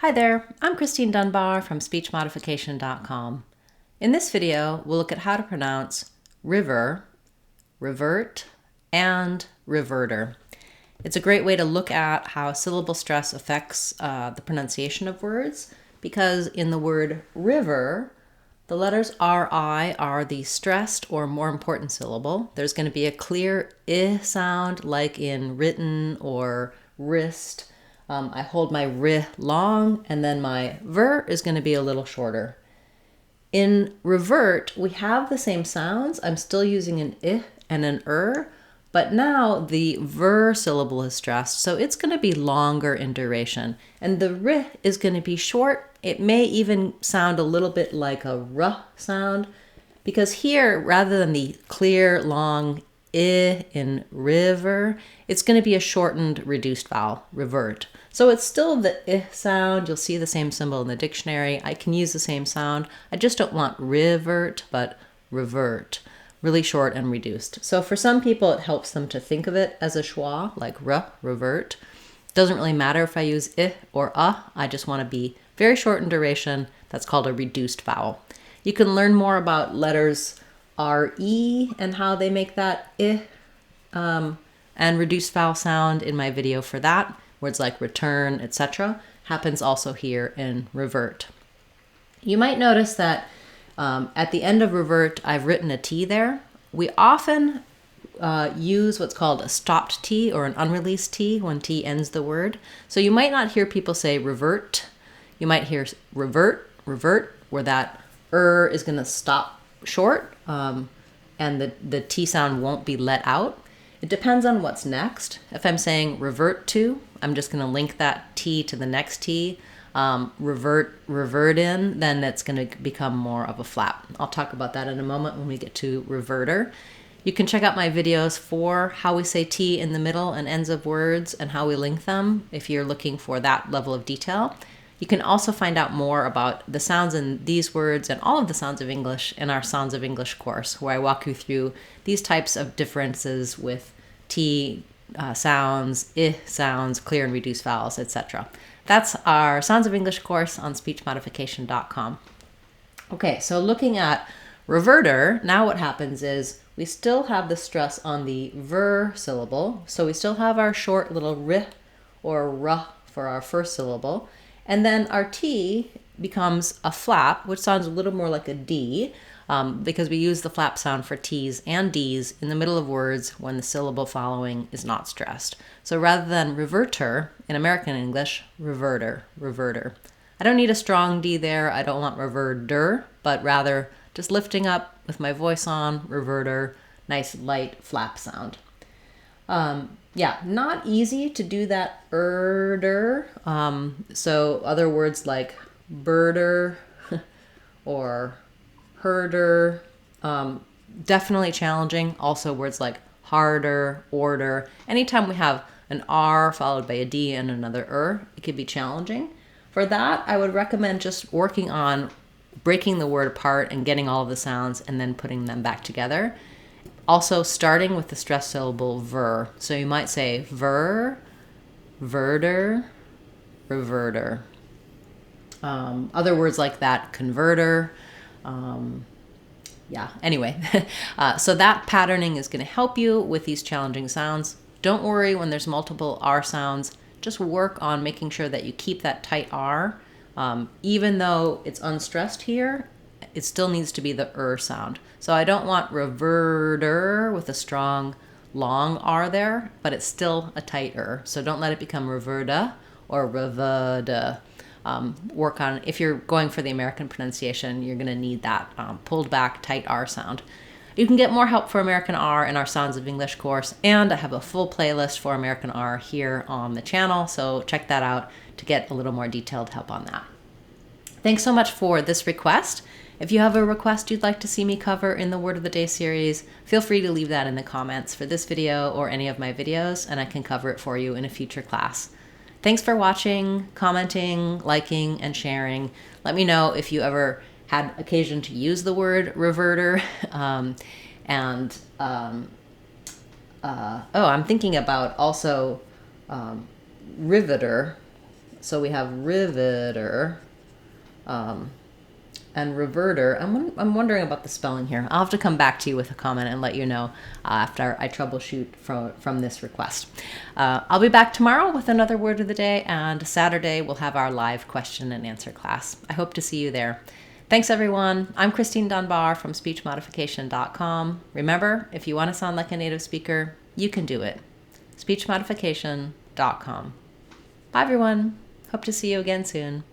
Hi there, I'm Christine Dunbar from speechmodification.com. In this video, we'll look at how to pronounce river, revert, and reverter. It's a great way to look at how syllable stress affects the pronunciation of words, because in the word river, the letters RI are the stressed or more important syllable. There's going to be a clear I sound like in written or wrist. I hold my R long, and then my ver is going to be a little shorter. In revert, we have the same sounds. I'm still using an I and an but now the ver syllable is stressed, so it's going to be longer in duration. And the R is going to be short. It may even sound a little bit like a R sound, because here, rather than the clear, long I in river, it's going to be a shortened, reduced vowel, revert. So it's still the I sound. You'll see the same symbol in the dictionary. I can use the same sound. I just don't want revert, but revert. Really short and reduced. So for some people, it helps them to think of it as a schwa, like revert. Doesn't really matter if I use I or I just want to be very short in duration. That's called a reduced vowel. You can learn more about letters RE and how they make that I and reduced vowel sound in my video for that. Words like return, etc. happens also here in revert. You might notice that at the end of revert, I've written a T there. We often use what's called a stopped T or an unreleased T when T ends the word. So you might not hear people say revert. You might hear revert, where that is going to stop short and the T sound won't be let out. It depends on what's next. If I'm saying revert to, I'm just going to link that T to the next T. Revert in, then it's going to become more of a flap. I'll talk about that in a moment when we get to reverter. You can check out my videos for how we say T in the middle and ends of words and how we link them if you're looking for that level of detail. You can also find out more about the sounds in these words and all of the sounds of English in our Sounds of English course, where I walk you through these types of differences with T sounds, I sounds, clear and reduced vowels, etc. That's our Sounds of English course on speechmodification.com. Okay, so looking at reverter, now what happens is we still have the stress on the ver syllable. So we still have our short little r or r for our first syllable. And then our T becomes a flap, which sounds a little more like a D, because we use the flap sound for T's and D's in the middle of words when the syllable following is not stressed. So rather than reverter, in American English, reverter. I don't need a strong D there. I don't want reverter, but rather just lifting up with my voice on, reverter, nice light flap sound. Yeah, not easy to do that erder. So other words like birder or herder, definitely challenging. Also words like harder, order. Anytime we have an R followed by a D and another it could be challenging. For that, I would recommend just working on breaking the word apart and getting all of the sounds and then putting them back together. Also starting with the stressed syllable ver. So you might say ver, verter, reverter. Other words like that, converter. Anyway, so that patterning is going to help you with these challenging sounds. Don't worry when there's multiple R sounds. Just work on making sure that you keep that tight R. Even though it's unstressed here, it still needs to be the sound. So I don't want reverter with a strong, long R there, but it's still a tight So don't let it become reverta or reverda. Work on, if you're going for the American pronunciation, you're going to need that pulled back, tight R sound. You can get more help for American R in our Sounds of English course, and I have a full playlist for American R here on the channel, so check that out to get a little more detailed help on that. Thanks so much for this request. If you have a request you'd like to see me cover in the Word of the Day series, feel free to leave that in the comments for this video or any of my videos, and I can cover it for you in a future class. Thanks for watching, commenting, liking, and sharing. Let me know if you ever had occasion to use the word reverter. I'm thinking about also riveter. So we have riveter and reverter. I'm wondering about the spelling here. I'll have to come back to you with a comment and let you know after I troubleshoot from this request. I'll be back tomorrow with another word of the day, and Saturday we'll have our live question and answer class. I hope to see you there. Thanks, everyone. I'm Christine Dunbar from speechmodification.com. Remember, if you want to sound like a native speaker, you can do it. speechmodification.com. Bye, everyone. Hope to see you again soon.